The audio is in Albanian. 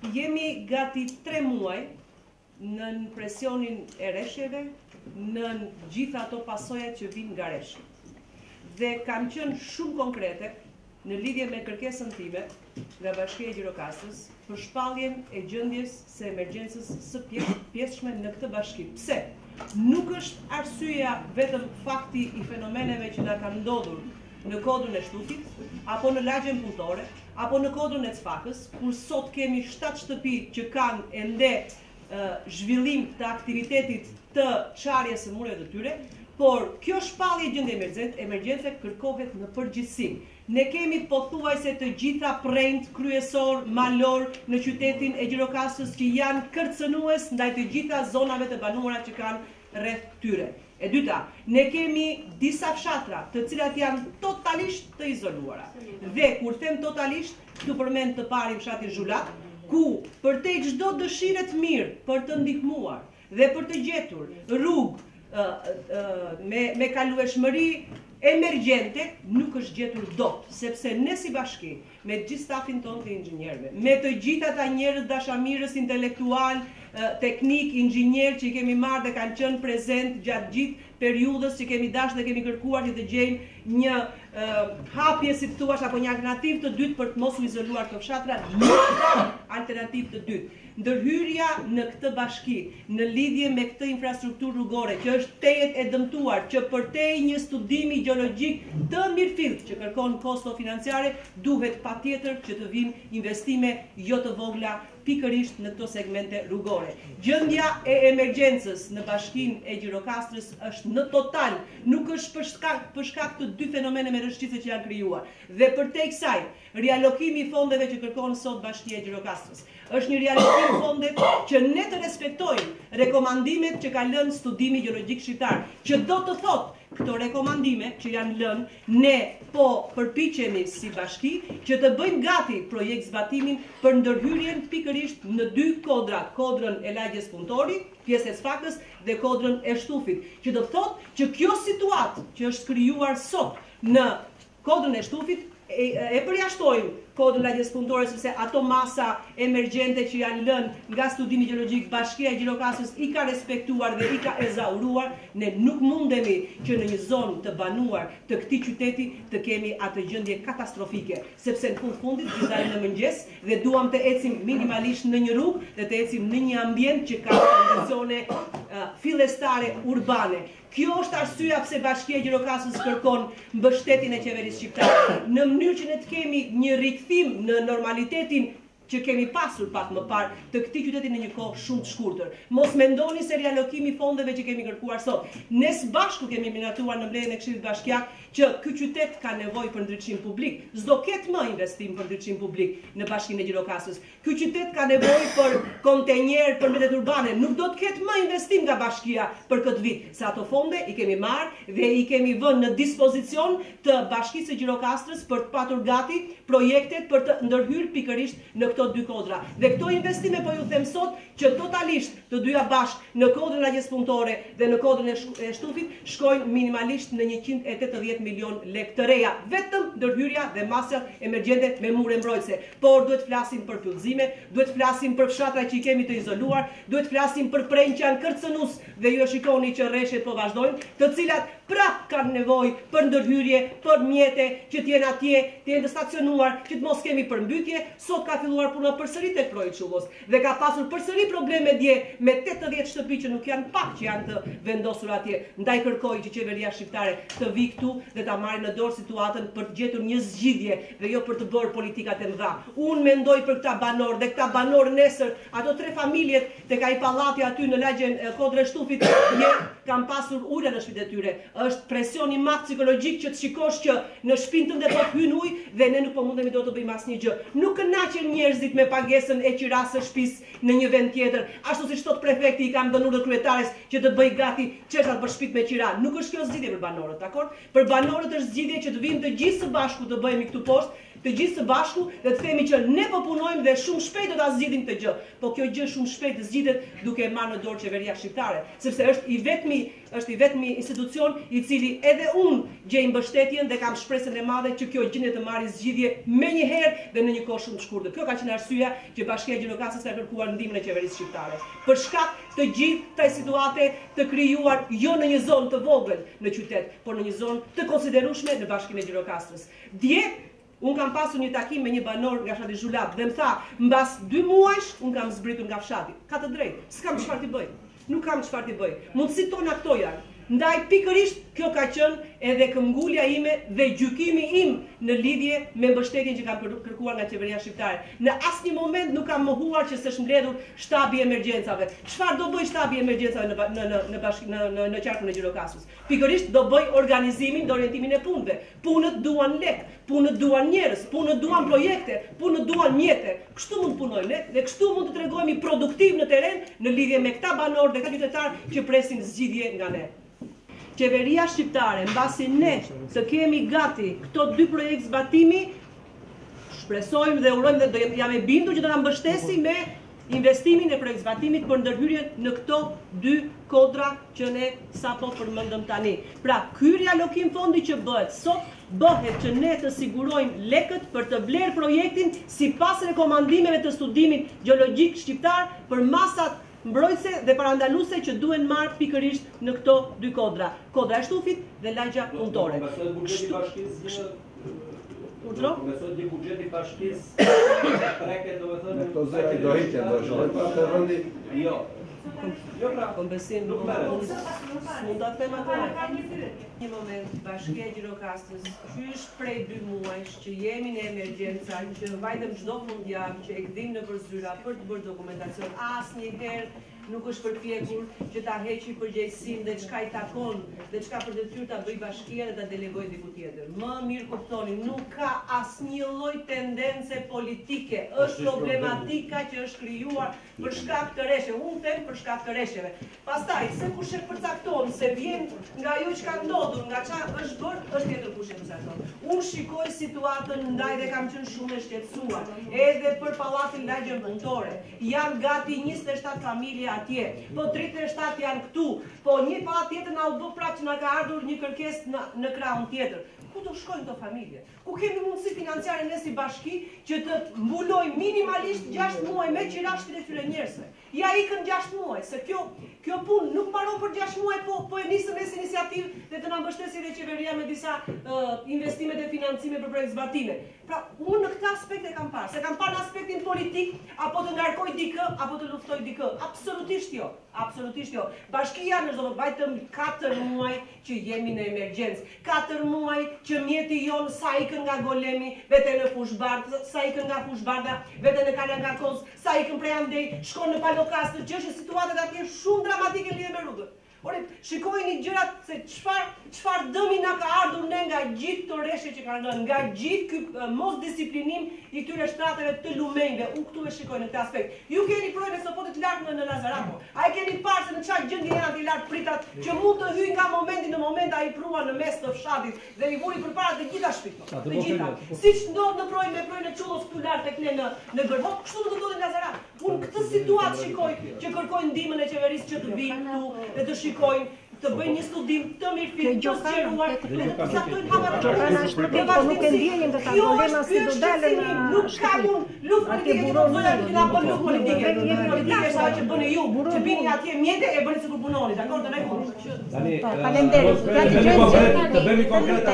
Jemi gati 3 muaj në presionin e rreshjeve, në gjitha ato pasojat që vinë nga rreshjet. Dhe kam qenë shumë konkrete në lidhje me kërkesën time nga Bashkia e Gjirokastrës për shpalljen e gjendjes së emergjencës së pjesshme në këtë bashki. Pse? Nuk është arsyeja vetëm fakti i fenomeneve që na kanë ndodhur në kodrën e Shtufit, apo në lagjen punëtore, apo në kodrën e Cfakës, kur sot kemi 7 shtëpi që kanë ende zhvillim të aktivitetit të çarjes së mureve të tyre, por kjo shpallje gjendje emergjence kërkohet në përgjithësi. Ne kemi pothuajse të gjitha prejnt kryesor, malor në qytetin e Gjirokastrës që janë kërcënues ndaj të gjitha zonave të banuara që kanë rreth tyre. E dyta, ne kemi disa fshatra të cilat janë totalisht të izoluara. Dhe kur them totalisht, këtu përmend të parin fshati Zhulat, ku përtej çdo dëshire të mirë për të ndihmuar dhe për të gjetur rrugë me kalueshmëri emergjente, nuk është gjetur dot, sepse ne si bashki, me gjithë stafin tonë të inxhinierëve, me të gjithë ata njerëz dashamirës intelektual, teknik, inxhinier që i kemi marrë dhe kanë qenë prezent gjatë gjithë periudhës që kemi dashur dhe kemi kërkuar që të gjejmë një hapje, si thuaç, apo një alternativë të dytë për të mos u izoluar këto fshatra, alternativë të dytë. Ndërhyrja në këtë bashki, në lidhje me këtë infrastrukturë rrugore, që është tejet e dëmtuar, që përtej një studimi gjeologjik të mirëfillt që kërkon kosto financiare, duhet patjetër që të vinë investime jo të vogla pikërisht në këto segmente rrugore. Gjendja e emergjencës në bashkinë e Gjirokastrës është në total, nuk është për shkak të dy fenomene me rëshqitse që janë krijuar. Dhe përtej kësaj, rialokimi i fondeve që kërkon sot Bashkia e Gjirokastrës është një rialokim i fondet që ne të respektojmë rekomandimet që ka lënë studimi gjeologjik shqiptar, që do të thotë këto rekomandime që janë lënë, ne po përpiqemi si bashki që të bëjmë gati projekt zbatimin për ndërhyrjen pikërisht në 2 kodra, kodrën e lagjes punëtori, pjesë e Cfakës dhe kodrën e Shtufit, që do thotë që kjo situatë që është krijuar sot në kodrën e Shtufit e përjashtojmë kodrën e lagjes punëtore, sepse ato masa emergjente që janë lënë nga studimi gjeologjik, Bashkia e Gjirokastrës i ka respektuar dhe i ka ezauruar. Ne nuk mundemi që në një zonë të banuar të këtij qyteti të kemi atë gjendje katastrofike, sepse në fundit të dalim në mëngjes dhe duam të ecim minimalisht në një rrugë dhe të ecim në një ambient që ka kondicione fillestare urbane. Kjo është arsyeja pse Bashkia e Gjirokastrës kërkon mbështetjen e qeverisë shqiptare, në mënyrë që ne të kemi një rikthim në normalitetin që kemi pasur pak më parë të këtij qyteti në një kohë shumë të shkurtër. Mos mendoni se rialokimi i fondeve që kemi kërkuar sot. Ne së bashku kemi minatuar në mbledhjen e Këshillit Bashkiak që ky qytet ka nevojë për ndriçim publik. S'do ketë më investim për ndriçim publik në Bashkinë e Gjirokastrës. Ky qytet ka nevojë për kontenjer, për mbetet urbane. Nuk do të ketë më investim nga Bashkia për këtë vit, se ato fonde i kemi marrë dhe i kemi vënë në dispozicion të Bashkisë së Gjirokastrës për të patur gati projektet për të ndërhyrë pikërisht në këto 2 kodra. Dhe këto investime po ju them sot që totalisht të dyja bashkë në kodrën e lagjes punëtore dhe në kodrën e Shtufit shkojnë minimalisht në 180 milion lekë të reja, vetëm ndërhyrja dhe masat emergjente me mure mbrojtëse. Por duhet flasim për pyllëzime, duhet flasim për fshatra që i kemi të izoluar, duhet flasim për prejnë që janë kërcënues dhe ju shikoni që rreshtet po vazhdojnë, të cilat prap kanë nevojë për ndërhyrje, për mjete që të jenë atje, të jenë të stacionuar, që të mos kemi përmbytje. Sot ka filluar puna përsëri tek Projekt Çullos dhe ka pasur përsëri probleme dje me 80 shtëpi që nuk janë pak që janë të vendosur atje. Ndaj kërkoj që qeveria shqiptare të vi këtu dhe ta marrë në dorë situatën për të gjetur një zgjidhje dhe jo për të bërë politikat e mëdha. Unë mendoj për këta banor dhe këta banor nesër, ato 3 familjet tek ai pallati aty në lagjen kodrë Shtufit, kanë pasur ujë në shtëpitë e tyre. Është presion i madh psikologjik që të shikosh që në shtëpinë tënde po hyn ujë dhe ne nuk po mundemi dot të bëjmë asnjë gjë. Nuk kënaqen njerëzit me pagesën e qirasë së shtëpisë në një vend tjetër, ashtu siç thot prefekti i kanë dhënë kryetares që të bëj gati çeshat për shtëpitë me qira. Nuk është kjo zgjidhje për banorët, dakor? Për banorët është zgjidhje që të vinë të gjithë së bashku të bëhemi këtu poshtë të gjithë së bashku dhe të themi që ne po punojmë dhe shumë shpejt do ta zgjidhim këtë gjë. Po kjo gjë shumë shpejt zgjidhet duke marrë në dorë qeveria shqiptare, sepse është i vetmi institucion i cili edhe unë gjej mbështetjen dhe kam shpresën e madhe që kjo gjendje të marrë zgjidhje menjëherë dhe në një kohë shumë të shkurtër. Kjo ka qenë arsyeja që Bashkia e Gjirokastës ka kërkuar ndihmën e qeverisë shqiptare. Për shkak të gjithë kësaj situate të krijuar jo në një zonë të vogël në qytet, por në një zonë të konsiderueshme në Bashkinë e Gjirokastës. Dje unë kam pasur një takim me një banor nga fshati Zhulat dhe më tha, mbas 2 muajsh unë kam zbritur nga fshati. Ka të drejtë, s'kam çfarë t'i bëj. Nuk kam çfarë t'i bëj. Mundësitë tona këto janë. Ndaj pikërisht kjo ka qenë edhe këmbgulja ime dhe gjykimi im në lidhje me mbështetjen që kam kërkuar nga qeveria shqiptare. Në asnjë moment nuk kam mohuar që s'është mbledhur shtabi i emergjencave. Çfarë do bëj shtabi i emergjencave në qarkun e Gjirokastës? Pikërisht do bëj organizimin dhe orientimin e punëve. Punët duan lek, punët duan njerëz, punët duan projekte, punët duan mjete. Kështu mund punojmë ne dhe kështu mund të tregojmë produktiv në teren në lidhje me këta banorë dhe këta qytetarë që presin zgjidhje nga ne. Qeveria shqiptare, mbasi ne të kemi gati këto 2 projekt zbatimi, shpresojmë dhe urojmë dhe jam e bindur që do na mbështesi me investimin e projekt zbatimit për ndërhyrjen në këto 2 kodra që ne sapo përmendëm tani. Pra, ky rialokim fondi që bëhet sot, bëhet që ne të sigurojmë lekët për të blerë projektin sipas rekomandimeve të studimit gjeologjik shqiptar për masat mbrojtëse dhe parandaluese që duhen marrë pikërisht në këto 2 kodra. Kodra e shtufit dhe lagja punëtore. Përmesot një buxheti bashkisë treket do të thonë këto zëra do hiqen do shkojnë. Jo. Jo pra, kompensim nuk mund ta them atë. Një moment, Bashkia e Gjirokastës, qysh prej 2 muajsh që jemi në emergjenca, që vajtëm çdo fundjavë, që e kthim në përzyra për të bërë dokumentacion, asnjëherë nuk është përpjekur që ta heqi përgjegjësinë dhe çka i takon dhe çka për detyrë ta bëj bashkia dhe ta delegoj diku tjetër. Më mirë kuptoni, nuk ka asnjë lloj tendence politike. Është problematika që është krijuar për shkak të rresheve. Unë them për shkak të rresheve. Pastaj, se kush e përcakton, se vjen nga ajo që ka ndodhur, nga çfarë është bërë, është tjetër kush e përcakton. Unë shikoj situatën ndaj dhe kam qenë shumë e shqetësuar. Edhe për pallatin lagjën punëtore. Janë gati 27 familje atje, po 37 janë këtu, po një pallat tjetër na u bë prapë që na ka ardhur një kërkesë në krahun tjetër. Ku do shkojnë këto familje? Ku kemi mundësi financiare ne si bashki që të mbulojmë minimalisht 6 muaj me qirashtin e këtyre njerëzve? Ja ikën 6 muaj, se kjo punë nuk mbaron për 6 muaj, po e nisën si iniciativë dhe të na mbështesi dhe qeveria me disa investime dhe financime për projekt zbatime. Pra, unë në këtë aspekt e kam parë, se kam parë në aspektin politik, apo të ngarkoj dikë, apo të luftoj dikë. Absolutisht jo. Absolutisht jo. Bashkia në çdo vajtëm 4 muaj që jemi në emergjencë. 4 muaj që mjeti jonë sa ikën nga Golemi, vete në Fushbardh, sa ikën nga Fushbardha, vete në Kalangakoz, sa ikën prej Andej, shkon në Palokastër, që është situatat atje shumë dramatike lidhje me rrugën. Ore, shikojini gjërat se çfarë dëmi na ka ardhur ne nga gjithë këto rreshje që kanë rënë, nga gjithë ky mos disiplinim i këtyre shtrateve të lumenjve. Unë këtu e shikoj në këtë aspekt. Ju keni projekt sopotit lart në Lazarapo. Ai keni parë se në çfarë gjendje janë aty lart pritat që mund të hyjnë nga momenti në moment ai prua në mes të fshatit dhe i vuri përpara të gjitha shtëpive. Të gjitha. Siç ndodh në projekt me projekt në Çullos këtu lart tek ne në Gërhop, kështu do të ndodhë në Lazarapo. Unë këtë situatë shikoj që kërkojnë ndihmën e qeverisë që të vijnë këtu dhe të shikojnë, të bëjnë një studim të mirëfillt, të sqaruar, dhe të përcaktojnë nuk ka mund luftë politike që do të bën luftë politike. Politika është ajo që bëni ju, që bini atje mjete e bëni sikur punoni, dakor? Faleminderit. Të bëni konkret.